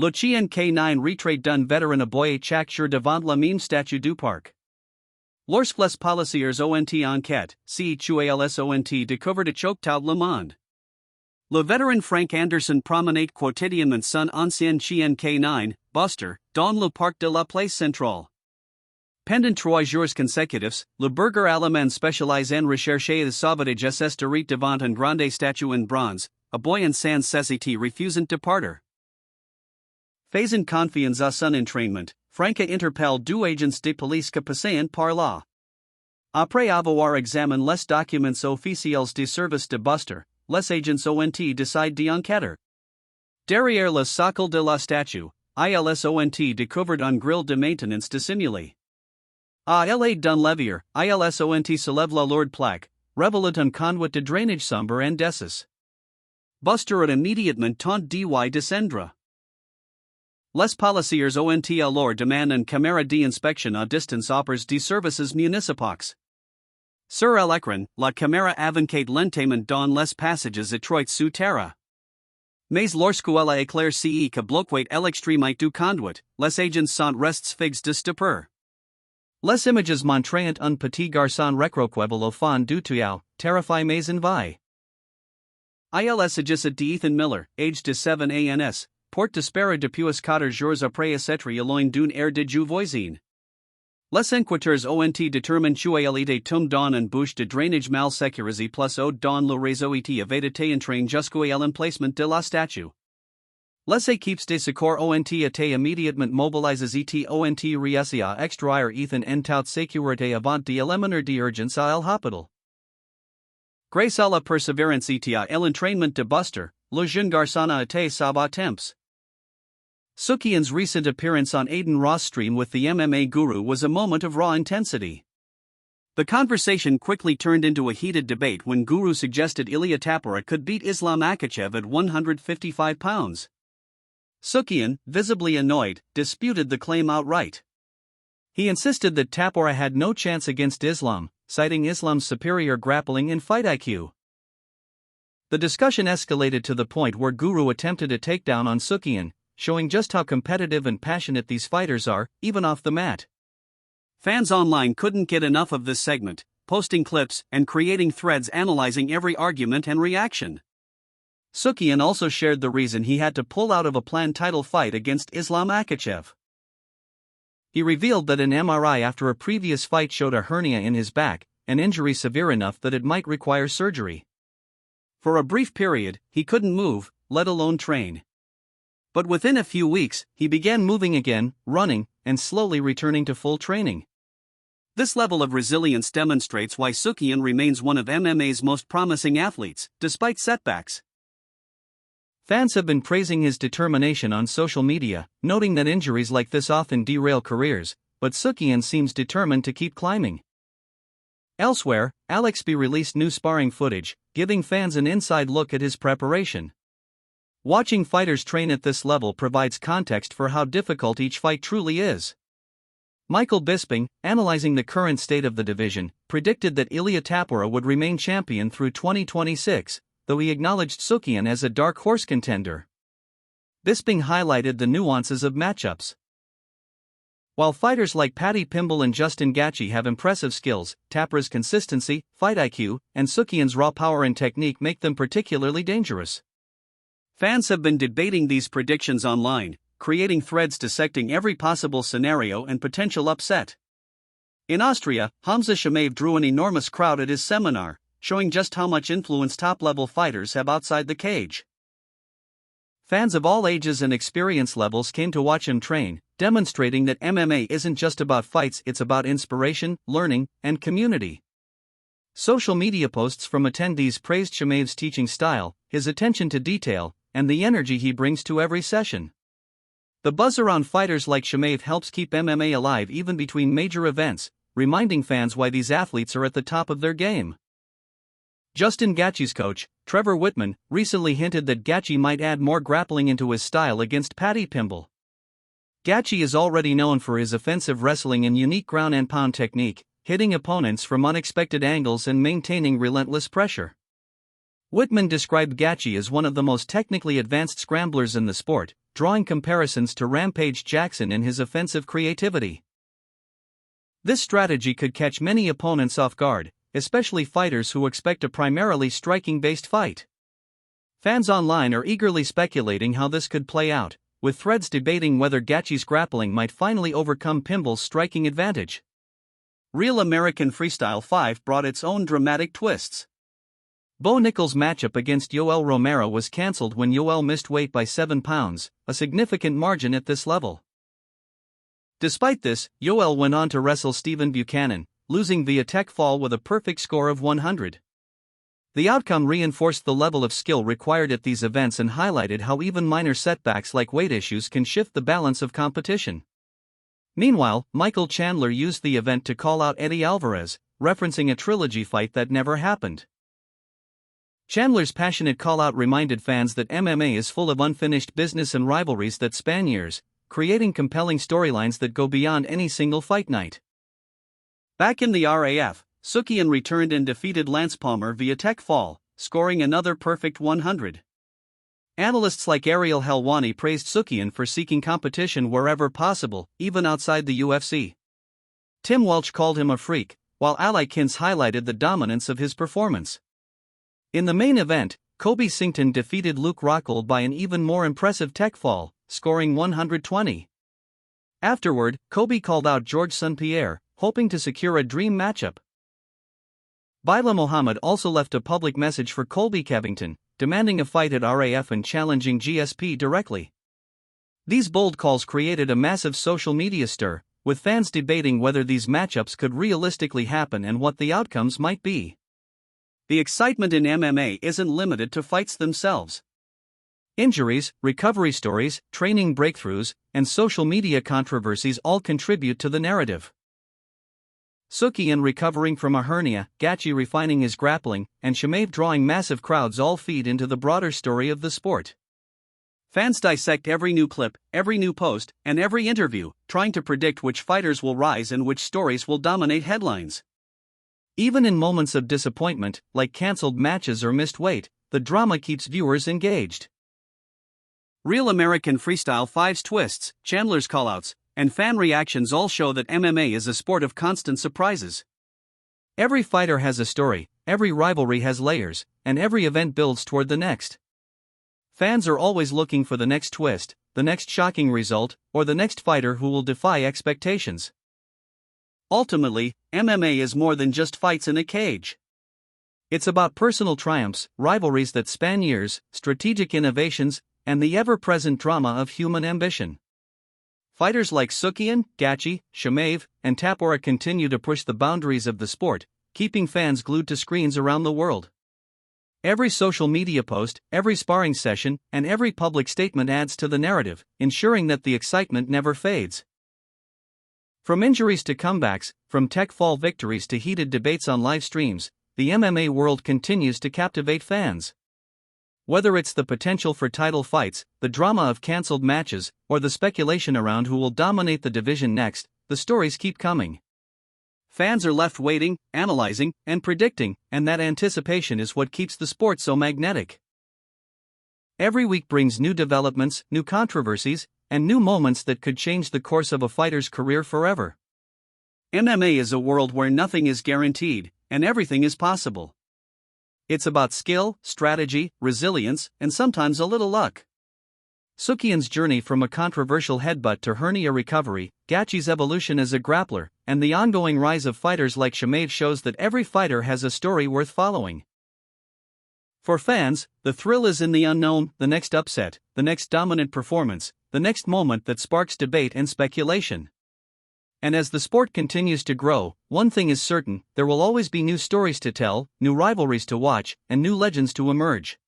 Le chien K9 retrait d'un veteran aboyé chaque jour devant la même statue du parc. Lorsque les policiers ont enquête, CHUALS ont découvert de choctaw le monde. Le vétéran Frank Anderson promenade quotidiennement son ancien chien K9, Buster, dans le parc de la place centrale. Pendant 3 jours consécutifs, le burger allemand spécialisé en recherche et sauvetage s'est devant une grande statue en bronze, aboyant sans cessité refusant de partir. Faisant confiance à son entraînement, Frank interpelle 2 agents de police que passaient par là. Après avoir examiné les documents officiels de service de Buster, les agents ont décidé d'enquêter. Derrière le socle de la statue, ils ont découvert un grill de maintenance dissimulé. À l'aide d'un levier, ils ont soulève la lourde plaque, révélant un conduit de drainage sombre en dessous. Buster a immédiatement tenté d'y descendre. Les policiers ont alors demandé une caméra d'inspection à distance auprès des services municipaux. Sur l'écran, la caméra avançait lentement dans les passages étroits sous terre. Mais lorsqu'elle a éclairci que bloquait l'extrémité du conduit, les agents sont restés fixes de stupeur. Les images montrant un petit garçon recroquable au fond du tuyau, terrifié mais envahi. Il s'agissait d'Ethan Miller, age de 7 ans, porte disparu depuis 4 jours après s'être éloigné d'une aire de jeu voisine. Les enquêteurs ont déterminé qu'il était tombé dans une bouche de drainage mal sécurisée plus haut dans le réseau et avait été entraîné jusqu'à l'emplacement de la statue. Les équipes de secours ont été immédiatement mobilisées et ont réussi à extraire Ethan en toute sécurité avant d'éliminer d'urgence à l'hôpital. Grâce à la persévérance et à l'entraînement de Buster, le jeune garçon a été sauvé à temps. Sukian's recent appearance on Aiden Ross' stream with the MMA guru was a moment of raw intensity. The conversation quickly turned into a heated debate when Guru suggested Ilia Tapora could beat Islam Makhachev at 155 pounds. Sukian, visibly annoyed, disputed the claim outright. He insisted that Tapora had no chance against Islam, citing Islam's superior grappling and fight IQ. The discussion escalated to the point where Guru attempted a takedown on Sukian, showing just how competitive and passionate these fighters are, even off the mat. Fans online couldn't get enough of this segment, posting clips and creating threads analyzing every argument and reaction. Sukian also shared the reason he had to pull out of a planned title fight against Islam Makhachev. He revealed that an MRI after a previous fight showed a hernia in his back, an injury severe enough that it might require surgery. For a brief period, he couldn't move, let alone train. But within a few weeks, he began moving again, running, and slowly returning to full training. This level of resilience demonstrates why Sukian remains one of MMA's most promising athletes, despite setbacks. Fans have been praising his determination on social media, noting that injuries like this often derail careers, but Sukian seems determined to keep climbing. Elsewhere, Alex B released new sparring footage, giving fans an inside look at his preparation. Watching fighters train at this level provides context for how difficult each fight truly is. Michael Bisping, analyzing the current state of the division, predicted that Ilia Tapora would remain champion through 2026, though he acknowledged Sukian as a dark horse contender. Bisping highlighted the nuances of matchups. While fighters like Paddy Pimble and Justin Gaethje have impressive skills, Tapora's consistency, fight IQ, and Sukian's raw power and technique make them particularly dangerous. Fans have been debating these predictions online, creating threads dissecting every possible scenario and potential upset. In Austria, Hamza Chimaev drew an enormous crowd at his seminar, showing just how much influence top-level fighters have outside the cage. Fans of all ages and experience levels came to watch him train, demonstrating that MMA isn't just about fights, it's about inspiration, learning, and community. Social media posts from attendees praised Chimaev's teaching style, his attention to detail, and the energy he brings to every session. The buzz around fighters like Chimaev helps keep MMA alive even between major events, reminding fans why these athletes are at the top of their game. Justin Gaethje's coach, Trevor Whitman, recently hinted that Gaethje might add more grappling into his style against Paddy Pimble. Gaethje is already known for his offensive wrestling and unique ground-and-pound technique, hitting opponents from unexpected angles and maintaining relentless pressure. Whitman described Gaethje as one of the most technically advanced scramblers in the sport, drawing comparisons to Rampage Jackson in his offensive creativity. This strategy could catch many opponents off guard, especially fighters who expect a primarily striking-based fight. Fans online are eagerly speculating how this could play out, with threads debating whether Gaethje's grappling might finally overcome Pimble's striking advantage. Real American Freestyle 5 brought its own dramatic twists. Bo Nickal's matchup against Yoel Romero was cancelled when Yoel missed weight by 7 pounds, a significant margin at this level. Despite this, Yoel went on to wrestle Stephen Buchanan, losing via tech fall with a perfect score of 100. The outcome reinforced the level of skill required at these events and highlighted how even minor setbacks like weight issues can shift the balance of competition. Meanwhile, Michael Chandler used the event to call out Eddie Alvarez, referencing a trilogy fight that never happened. Chandler's passionate call-out reminded fans that MMA is full of unfinished business and rivalries that span years, creating compelling storylines that go beyond any single fight night. Back in the RAF, Sukian returned and defeated Lance Palmer via tech fall, scoring another perfect 100. Analysts like Ariel Helwani praised Sukian for seeking competition wherever possible, even outside the UFC. Tim Welch called him a freak, while Ali Kins highlighted the dominance of his performance. In the main event, Kobe Sington defeated Luke Rockhold by an even more impressive tech fall, scoring 120. Afterward, Kobe called out Georges St-Pierre, hoping to secure a dream matchup. Baila Mohammed also left a public message for Colby Covington, demanding a fight at RAF and challenging GSP directly. These bold calls created a massive social media stir, with fans debating whether these matchups could realistically happen and what the outcomes might be. The excitement in MMA isn't limited to fights themselves. Injuries, recovery stories, training breakthroughs, and social media controversies all contribute to the narrative. Sukian recovering from a hernia, Gaethje refining his grappling, and Chimaev drawing massive crowds all feed into the broader story of the sport. Fans dissect every new clip, every new post, and every interview, trying to predict which fighters will rise and which stories will dominate headlines. Even in moments of disappointment, like cancelled matches or missed weight, the drama keeps viewers engaged. Real American Freestyle 5's twists, Chandler's callouts, and fan reactions all show that MMA is a sport of constant surprises. Every fighter has a story, every rivalry has layers, and every event builds toward the next. Fans are always looking for the next twist, the next shocking result, or the next fighter who will defy expectations. Ultimately, MMA is more than just fights in a cage. It's about personal triumphs, rivalries that span years, strategic innovations, and the ever-present drama of human ambition. Fighters like Sukian, Gaethje, Chimaev, and Tapora continue to push the boundaries of the sport, keeping fans glued to screens around the world. Every social media post, every sparring session, and every public statement adds to the narrative, ensuring that the excitement never fades. From injuries to comebacks, from tech fall victories to heated debates on live streams, the MMA world continues to captivate fans. Whether it's the potential for title fights, the drama of cancelled matches, or the speculation around who will dominate the division next, the stories keep coming. Fans are left waiting, analyzing, and predicting, and that anticipation is what keeps the sport so magnetic. Every week brings new developments, new controversies, and new moments that could change the course of a fighter's career forever. MMA is a world where nothing is guaranteed, and everything is possible. It's about skill, strategy, resilience, and sometimes a little luck. Sukian's journey from a controversial headbutt to hernia recovery, Gaethje's evolution as a grappler, and the ongoing rise of fighters like Chimaev shows that every fighter has a story worth following. For fans, the thrill is in the unknown, the next upset, the next dominant performance, the next moment that sparks debate and speculation. And as the sport continues to grow, one thing is certain: there will always be new stories to tell, new rivalries to watch, and new legends to emerge.